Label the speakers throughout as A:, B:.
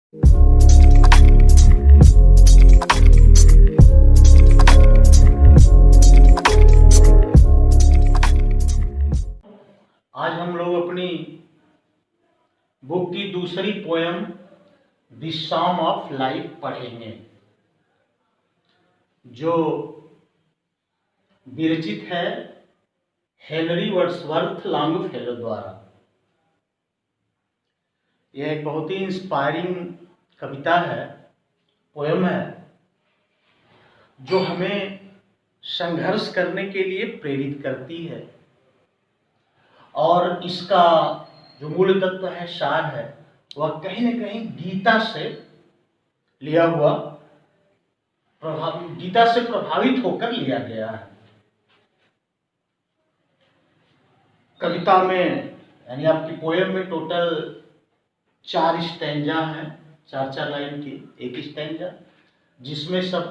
A: आज हम लोग अपनी बुक की दूसरी poem the song of life पढ़ेंगे, जो विरचित है हेनरी वर्ड्सवर्थ लॉन्गफेलो द्वारा। यह एक बहुत ही इंस्पायरिंग कविता है, पोयम है, जो हमें संघर्ष करने के लिए प्रेरित करती है। और इसका जो मूल तत्व है, सार है, वह कहीं न कहीं गीता से लिया हुआ, गीता से प्रभावित होकर लिया गया है। कविता में यानी आपकी पोयम में टोटल 4 स्टैंजा हैं, 4 लाइन की एक स्टैंजा, जिसमें सब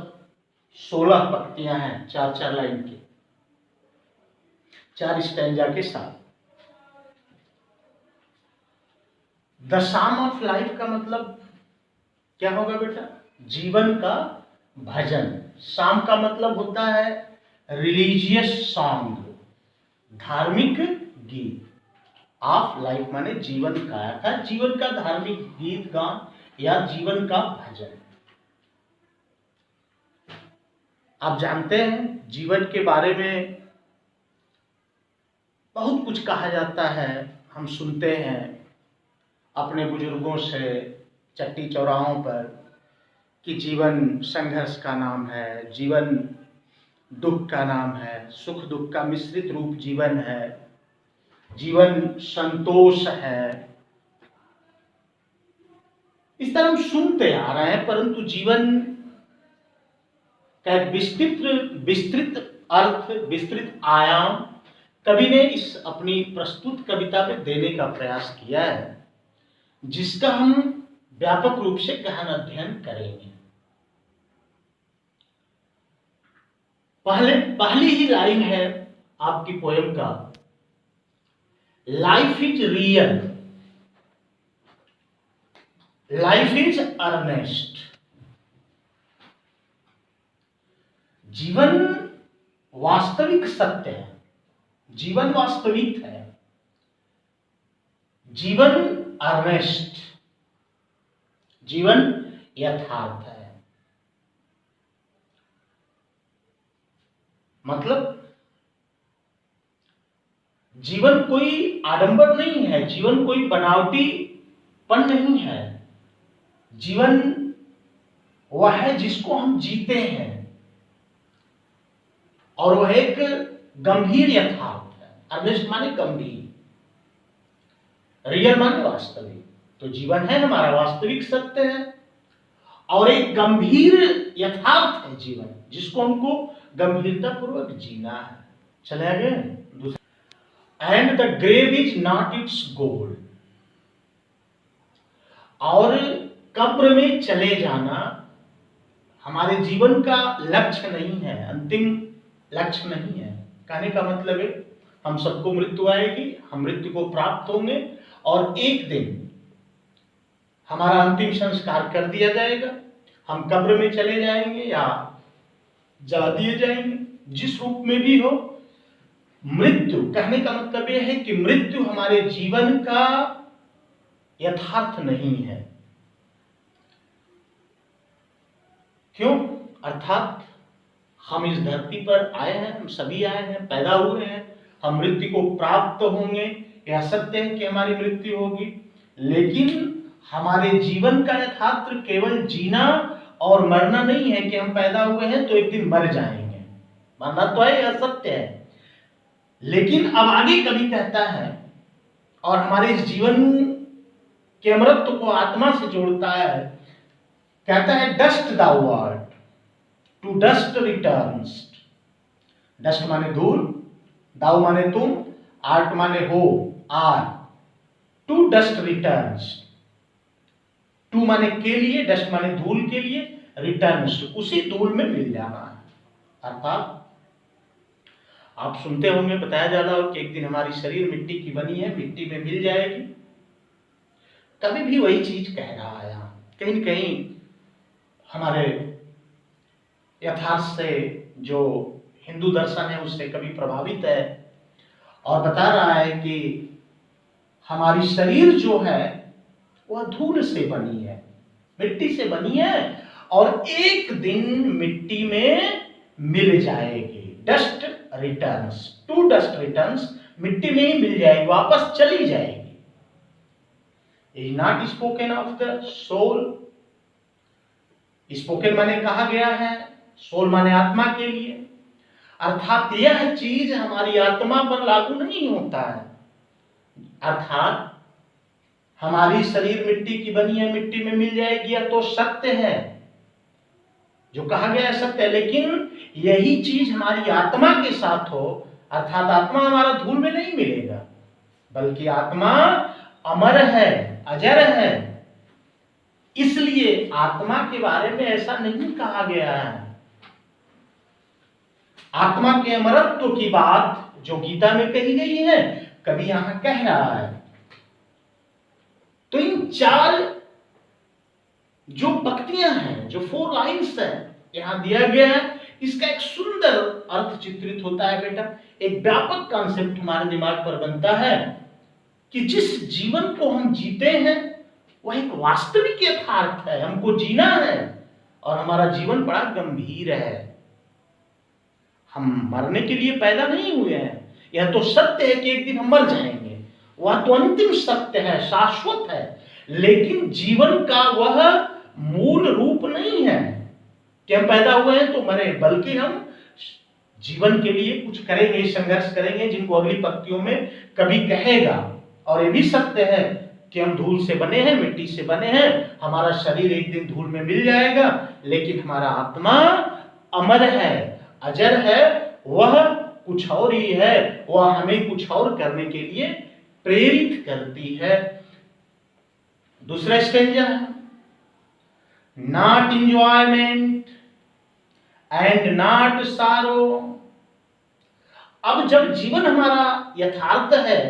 A: 16 पंक्तियां हैं 4 लाइन की, 4 स्टैंजा के साथ। द सॉन्ग ऑफ लाइफ का मतलब क्या होगा बेटा? जीवन का भजन। सॉन्ग का मतलब होता है रिलीजियस सॉन्ग, धार्मिक गीत। ऑफ लाइफ माने जीवन का, अर्थात जीवन का धार्मिक गीत गान या जीवन का भजन। आप जानते हैं जीवन के बारे में बहुत कुछ कहा जाता है, हम सुनते हैं अपने बुजुर्गों से चट्टी चौराहों पर कि जीवन संघर्ष का नाम है, जीवन दुख का नाम है, सुख दुख का मिश्रित रूप जीवन है, जीवन संतोष है। इस तरह हम सुनते आ रहे हैं, परंतु जीवन का एक विस्तृत अर्थ, विस्तृत आयाम कवि ने इस अपनी प्रस्तुत कविता में देने का प्रयास किया है, जिसका हम व्यापक रूप से गहन अध्ययन करेंगे। पहली ही लाइन है आपकी पोयम का, life is real, life is earnest. जीवन वास्तविक सत्य है, जीवन वास्तविक है, जीवन अर्नेस्ट, जीवन यथार्थ है। मतलब जीवन कोई आडंबर नहीं है, जीवन कोई बनावटीपन नहीं है। जीवन वह है जिसको हम जीते हैं, और वह एक गंभीर यथार्थ है। अर्नेस्ट माने गंभीर, रियल माने वास्तविक। तो जीवन है हमारा वास्तविक सत्य है, और एक गंभीर यथार्थ है जीवन, जिसको हमको गंभीरता पूर्वक जीना है। चले आगे दूसरा, and the grave is not its goal. और कब्र में चले जाना हमारे जीवन का लक्ष्य नहीं है, अंतिम लक्ष्य नहीं है। कहने का मतलब है हम सबको मृत्यु आएगी, हम मृत्यु को प्राप्त होंगे, और एक दिन हमारा अंतिम संस्कार कर दिया जाएगा, हम कब्र में चले जाएंगे या जला दिए जाएंगे, जिस रूप में भी हो। मृत्यु, कहने का मतलब यह है कि मृत्यु हमारे जीवन का यथार्थ नहीं है। क्यों? अर्थात हम इस धरती पर आए हैं, हम सभी आए हैं, पैदा हुए हैं, हम मृत्यु को प्राप्त होंगे, यह सत्य है कि हमारी मृत्यु होगी, लेकिन हमारे जीवन का यथार्थ केवल जीना और मरना नहीं है कि हम पैदा हुए हैं तो एक दिन मर जाएंगे। मरना तो है, यह सत्य है, लेकिन अब आगे कवि कहता है, और हमारे इस जीवन के अमरत्व को आत्मा से जोड़ता है। कहता है, dust thou art, to dust returns. Dust माने धूल, दाउ माने तुम, आर्ट माने हो, are. To dust returns, to माने के लिए, डस्ट माने धूल के लिए, रिटर्न्स उसी धूल में मिल जाना है। अर्थात आप सुनते होंगे, बताया जाता हो कि एक दिन हमारी शरीर मिट्टी की बनी है, मिट्टी में मिल जाएगी। कभी भी वही चीज कह रहा है यहाँ, कहीं न कहीं हमारे यथार्थ से जो हिंदू दर्शन है उससे कभी प्रभावित है और बता रहा है कि हमारी शरीर जो है वह धूल से बनी है, मिट्टी से बनी है और एक दिन मिट्टी में मिल जाएगी। Dust returns to dust returns, मिट्टी में ही मिल जाएगी, वापस चली जाएगी। Is not spoken of the soul. Spoken माने कहा गया है, सोल माने आत्मा के लिए, अर्थात यह चीज हमारी आत्मा पर लागू नहीं होता है। अर्थात हमारी शरीर मिट्टी की बनी है, मिट्टी में मिल जाएगी, यह तो सत्य है, जो कहा गया है सत्य है, लेकिन यही चीज हमारी आत्मा के साथ हो, अर्थात आत्मा हमारा धूल में नहीं मिलेगा, बल्कि आत्मा अमर है, अजर है। इसलिए आत्मा के बारे में ऐसा नहीं कहा गया है। आत्मा के अमरत्व की बात जो गीता में कही गई है, कभी यहां कह रहा है। तो इन 4 जो पंक्तियां हैं, जो 4 लाइन्स है यहां दिया गया है, इसका एक सुंदर अर्थ चित्रित होता है बेटा। एक व्यापक कॉन्सेप्ट हमारे दिमाग पर बनता है कि जिस जीवन को हम जीते हैं वह एक वास्तविक यथार्थ है, हमको जीना है और हमारा जीवन बड़ा गंभीर है। हम मरने के लिए पैदा नहीं हुए हैं, यह तो सत्य है कि एक दिन हम मर जाएंगे, वह तो अंतिम सत्य है, शाश्वत है, लेकिन जीवन का वह मूल रूप नहीं है कि हम पैदा हुए हैं तो मरे, बल्कि हम जीवन के लिए कुछ करेंगे, संघर्ष करेंगे, जिनको अगली पंक्तियों में कभी कहेगा। और ये भी सत्य है कि हम धूल से बने हैं, मिट्टी से बने हैं, हमारा शरीर एक दिन धूल में मिल जाएगा, लेकिन हमारा आत्मा अमर है, अजर है, वह कुछ और ही है, वह हमें कुछ और करने के लिए प्रेरित करती है। दूसरा स्टेंजा है, नॉट इंजॉयमेंट एंड नॉट सारो। अब जब जीवन हमारा यथार्थ है,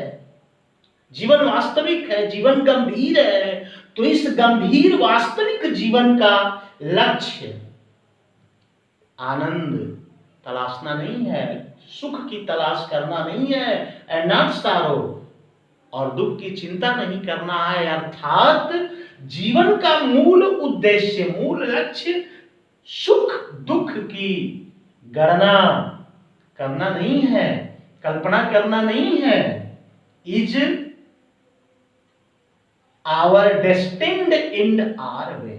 A: जीवन वास्तविक है, जीवन गंभीर है, तो इस गंभीर वास्तविक जीवन का लक्ष्य आनंद तलाशना नहीं है, सुख की तलाश करना नहीं है, एंड नॉट सारो, और दुख की चिंता नहीं करना है। अर्थात जीवन का मूल उद्देश्य, मूल लक्ष्य सुख दुख की गणना करना नहीं है, कल्पना करना नहीं है। Is our destined end or way,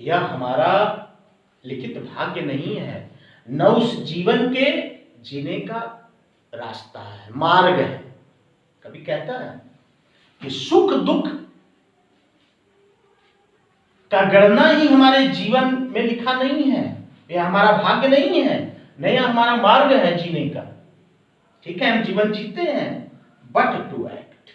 A: यह हमारा लिखित भाग्य नहीं है, न उस जीवन के जीने का रास्ता है, मार्ग है। कभी कहता है कि सुख दुख का गणना ही हमारे जीवन में लिखा नहीं है, यह हमारा भाग्य नहीं है, नहीं हमारा मार्ग है जीने का। ठीक है, हम जीवन जीते हैं, बट टू एक्ट।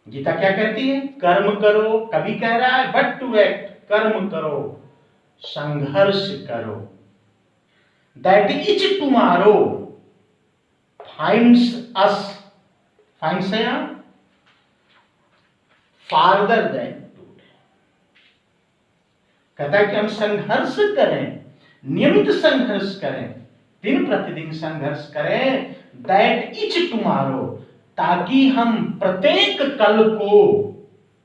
A: गीता क्या कहती है? कर्म करो। कभी कह रहा है बट टू एक्ट, कर्म करो, संघर्ष करो। That etch tomorrow finds us, finds है फार्दर देन टुडे। कहता है कि हम संघर्ष करें, नियमित संघर्ष करें, दिन प्रतिदिन संघर्ष करें। दैट इच टुमारो, ताकि हम प्रत्येक कल को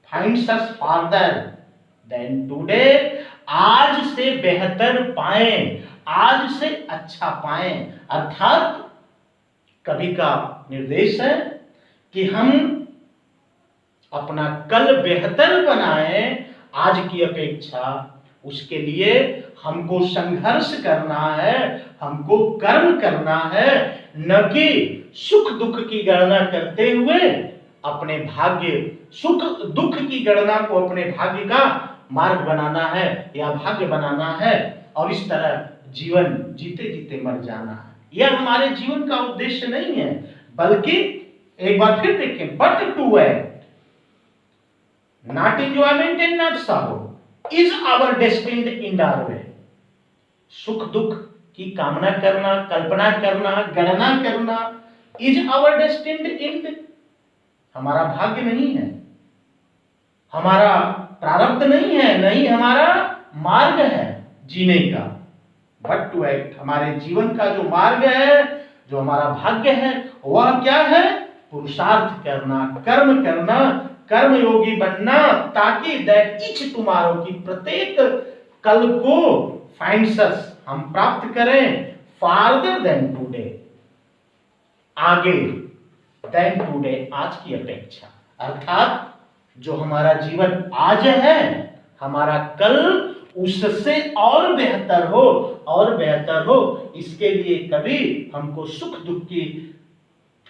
A: फाइंड्स अस फार्दर देन टुडे, आज से बेहतर पाएं, आज से अच्छा पाएं। अर्थात कभी का निर्देश है कि हम अपना कल बेहतर बनाएं आज की अपेक्षा, उसके लिए हमको संघर्ष करना है, हमको कर्म करना है, न कि सुख दुख की गणना करते हुए अपने भाग्य, सुख दुख की गणना को अपने भाग्य का मार्ग बनाना है या भाग्य बनाना है, और इस तरह जीवन जीते जीते मर जाना है। यह हमारे जीवन का उद्देश्य नहीं है, बल्कि एक बार फिर देखें, but to act, not enjoyment and not sorrow, is our destined end our way. सुख दुख की कामना करना, कल्पना करना, गणना करना, इज आवर डेस्टिन्ड एंड हमारा भाग्य नहीं है, हमारा प्रारब्ध नहीं है, नहीं हमारा मार्ग है जीने का, बट टू एक्ट, हमारे जीवन का जो मार्ग है, जो हमारा भाग्य है, वह क्या है? पुरुषार्थ करना, कर्म करना, कर्म योगी बनना, ताकि दैट ईच टुमारो की प्रत्येक कल को फाइंड्स अस, हम प्राप्त करें फार्दर देन टुडे, आगे देन टुडे, आज की अपेक्षा। अर्थात जो हमारा जीवन आज है, हमारा कल उससे और बेहतर हो, और बेहतर हो, इसके लिए कभी हमको सुख दुख की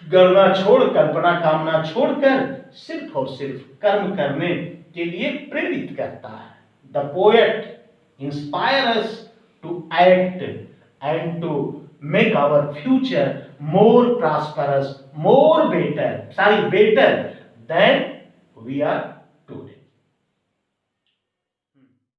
A: गणना छोड़, कल्पना कामना छोड़कर सिर्फ और सिर्फ कर्म करने के लिए प्रेरित करता है। The poet inspire us to act and to make our future more prosperous, more better than we are today.